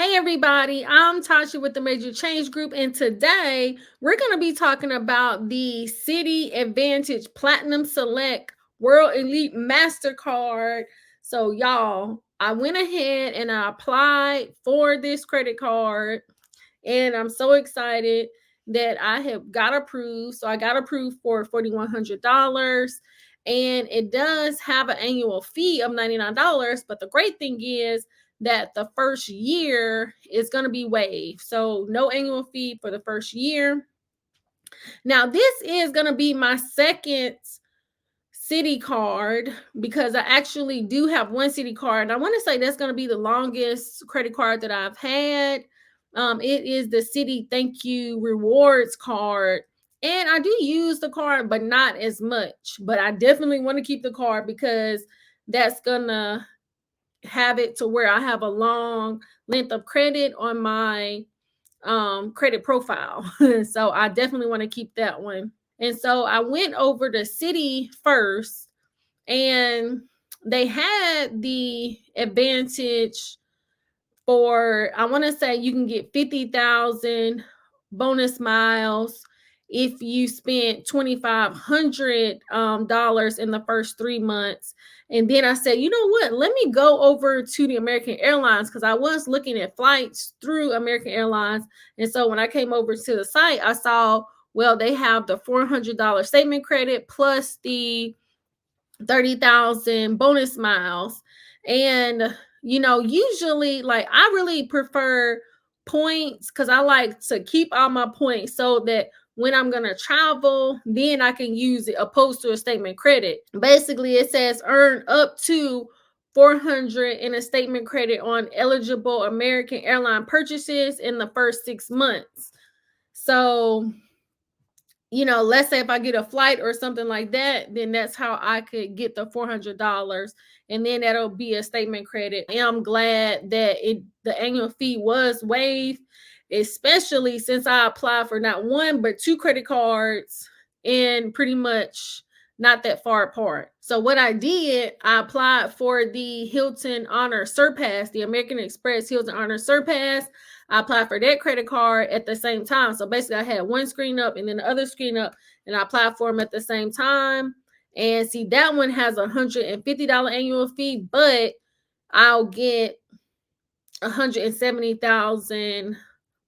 Hey everybody, I'm Tasha with the Major Change Group, and today we're going to be talking about the Citi AAdvantage Platinum Select World Elite MasterCard. So, y'all, I went ahead and I applied for this credit card, and I'm so excited that I have got approved. So, I got approved for $4,100, and it does have an annual fee of $99. But the great thing is, that the first year is going to be waived. So no annual fee for the first year. Now, this is going to be my second Citi card because I actually do have one Citi card. And I want to say that's going to be the longest credit card that I've had. It is the Citi Thank You Rewards card. And I do use the card, but not as much. But I definitely want to keep the card because that's going to have it to where I have a long length of credit on my credit profile. So I definitely want to keep that one. And so I went over to Citi first, and they had the advantage for, I want to say you can get 50,000 bonus miles if you spent $2,500 in the first 3 months. And then I said, you know what? Let me go over to the American Airlines because I was looking at flights through American Airlines. And so when I came over to the site, I saw, well, they have the $400 statement credit plus the 30,000 bonus miles. And usually, like, I really prefer points because I like to keep all my points so that when I'm going to travel, then I can use it opposed to a statement credit. Basically, it says earn up to 400 in a statement credit on eligible American airline purchases in the first 6 months. So, let's say if I get a flight or something like that, then that's how I could get the $400, and then that'll be a statement credit. And I'm glad that the annual fee was waived, especially since I applied for not one but two credit cards and pretty much not that far apart. So what I did, I applied for the Hilton Honor Surpass, the American Express Hilton Honor Surpass. I applied for that credit card at the same time. So basically, I had one screen up and then the other screen up, and I applied for them at the same time. And see, that one has a $150 annual fee, but I'll get 170,000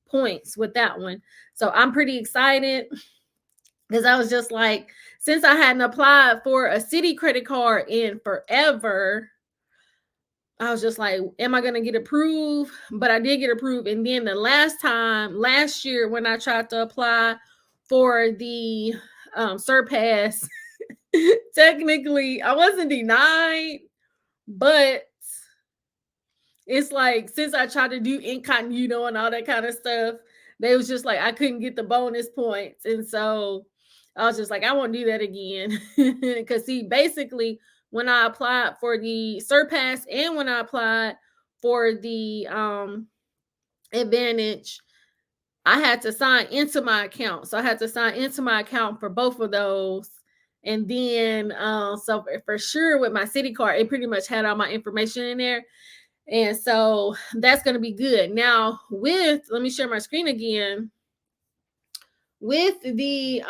points with that one. So I'm pretty excited because I was just like, since I hadn't applied for a Citi credit card in forever, I was just like, am I going to get approved? But I did get approved. And then the last year, when I tried to apply for the Surpass, technically I wasn't denied, but it's like, since I tried to do incognito and all that kind of stuff, they was just like, I couldn't get the bonus points. And so I was just like, I won't do that again. Because see, basically, when I applied for the Surpass and when I applied for the Advantage, I had to sign into my account. So I had to sign into my account for both of those. And then so for sure with my Citi card, it pretty much had all my information in there. And so that's going to be good. Now, let me share my screen again. With the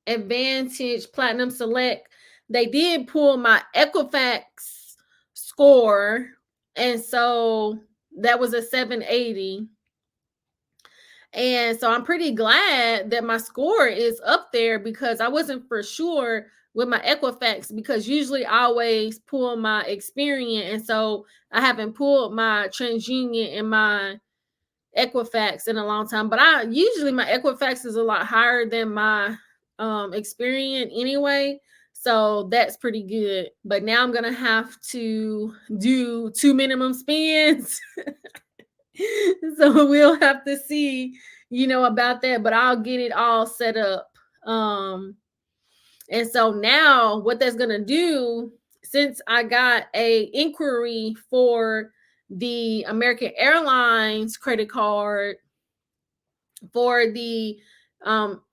Advantage Platinum Select, they did pull my Equifax score, and so that was a 780. And so I'm pretty glad that my score is up there because I wasn't for sure with my Equifax, because usually I always pull my Experian, and so I haven't pulled my TransUnion and my Equifax in a long time. But usually my Equifax is a lot higher than my Experian anyway. So that's pretty good. But now I'm gonna have to do 2 minimum spends. So we'll have to see, about that. But I'll get it all set up. And so now what that's gonna do, since I got a inquiry for the American Airlines credit card for the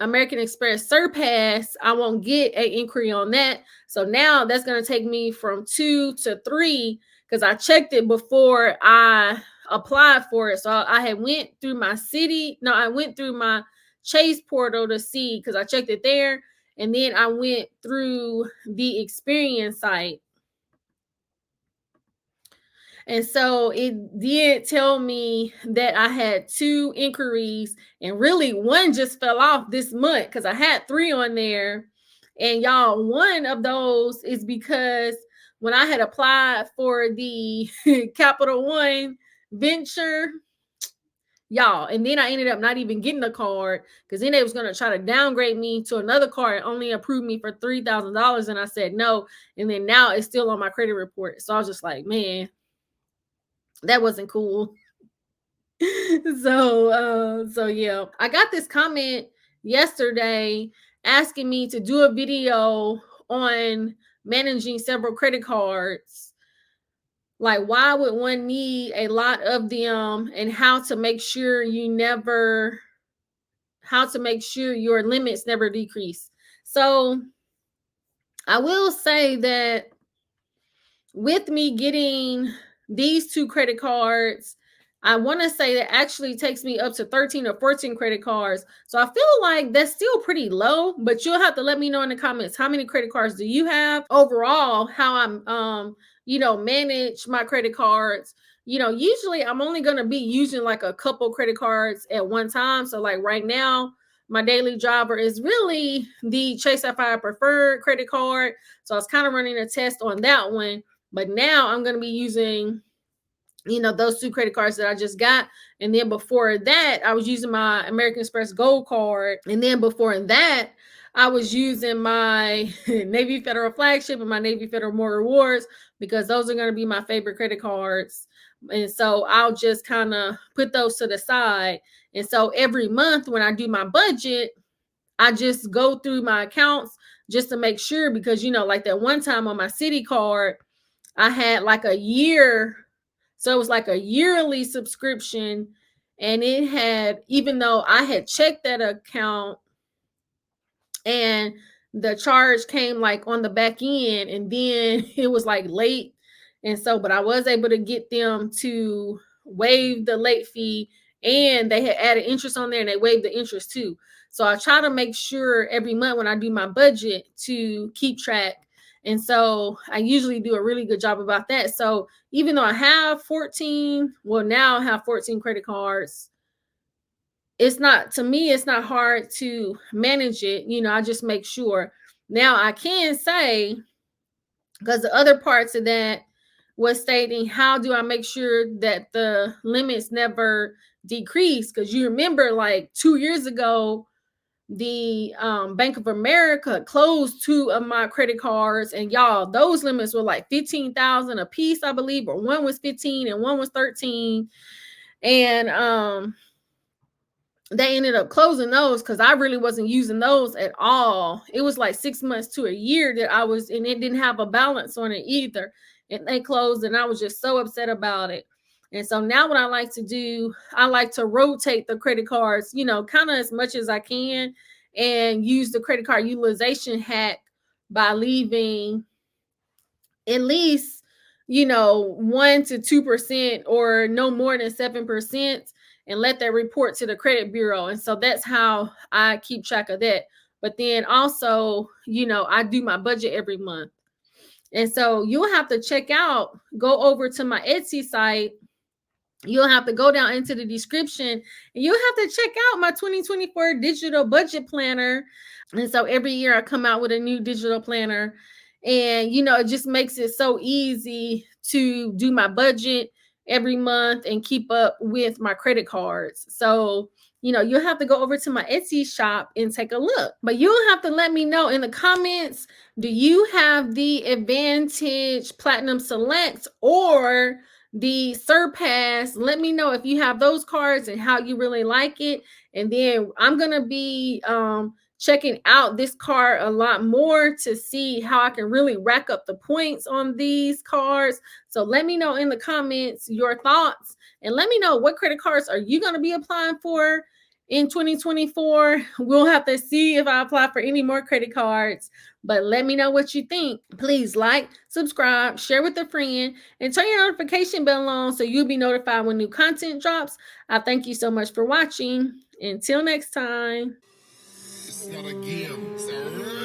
American Express Surpass, I won't get an inquiry on that. So now that's going to take me from 2 to 3, because I checked it before I applied for it. So I had went through my Citi. No, I went through my Chase portal to see, because I checked it there, and then I went through the Experience site. And so it did tell me that I had 2 inquiries, and really one just fell off this month because I had 3 on there. And y'all, one of those is because when I had applied for the Capital One venture, y'all, and then I ended up not even getting the card, because then they was going to try to downgrade me to another card and only approve me for $3,000, and I said no. And then now it's still on my credit report. So I was just like, man, that wasn't cool. So yeah, I got this comment yesterday asking me to do a video on managing several credit cards. Like, why would one need a lot of them, and how to make sure your limits never decrease. So I will say that with me getting these 2 credit cards, I want to say that actually takes me up to 13 or 14 credit cards. So I feel like that's still pretty low, but you'll have to let me know in the comments, how many credit cards do you have overall, how I'm manage my credit cards. Usually I'm only going to be using like a couple credit cards at one time. So like right now, my daily driver is really the Chase Sapphire Preferred credit card. So I was kind of running a test on that one. But now I'm going to be using, those 2 credit cards that I just got. And then before that, I was using my American Express Gold card. And then before that, I was using my Navy Federal Flagship and my Navy Federal More Rewards, because those are going to be my favorite credit cards. And so I'll just kind of put those to the side. And so every month when I do my budget, I just go through my accounts just to make sure, because, like that one time on my Citi card, I had like a year. So it was like a yearly subscription. And it had, even though I had checked that account, and the charge came like on the back end, and then it was like late. And so, but I was able to get them to waive the late fee, and they had added interest on there, and they waived the interest too. So I try to make sure every month when I do my budget to keep track. And so I usually do a really good job about that. So even though I have 14, well, now I have 14 credit cards, it's not hard to manage it. I just make sure. Now I can say, because the other parts of that was stating, how do I make sure that the limits never decrease? Because you remember, like 2 years ago, the Bank of America closed 2 of my credit cards, and y'all, those limits were like 15,000 a piece, I believe, or one was 15 and one was 13. And they ended up closing those because I really wasn't using those at all. It was like 6 months to a year that I was, and it didn't have a balance on it either. And they closed, and I was just so upset about it. And so now what I like to do, I like to rotate the credit cards, kind of as much as I can, and use the credit card utilization hack by leaving at least, 1 to 2% or no more than 7%, and let that report to the credit bureau. And so that's how I keep track of that. But then also, I do my budget every month. And so you'll have to go over to my Etsy site. You'll have to go down into the description, and you'll have to check out my 2024 digital budget planner. And so every year I come out with a new digital planner, and it just makes it so easy to do my budget every month and keep up with my credit cards. So you'll have to go over to my Etsy shop and take a look. But you'll have to let me know in the comments, do you have the Advantage Platinum Select or the Surpass? Let me know if you have those cards and how you really like it. And then I'm going to be checking out this card a lot more to see how I can really rack up the points on these cards. So let me know in the comments your thoughts, and let me know what credit cards are you going to be applying for. in 2024. We'll have to see if I apply for any more credit cards, but let me know what you think. Please like, subscribe, share with a friend, and turn your notification bell on so you'll be notified when new content drops. I thank you so much for watching. Until next time. It's not a game, it's a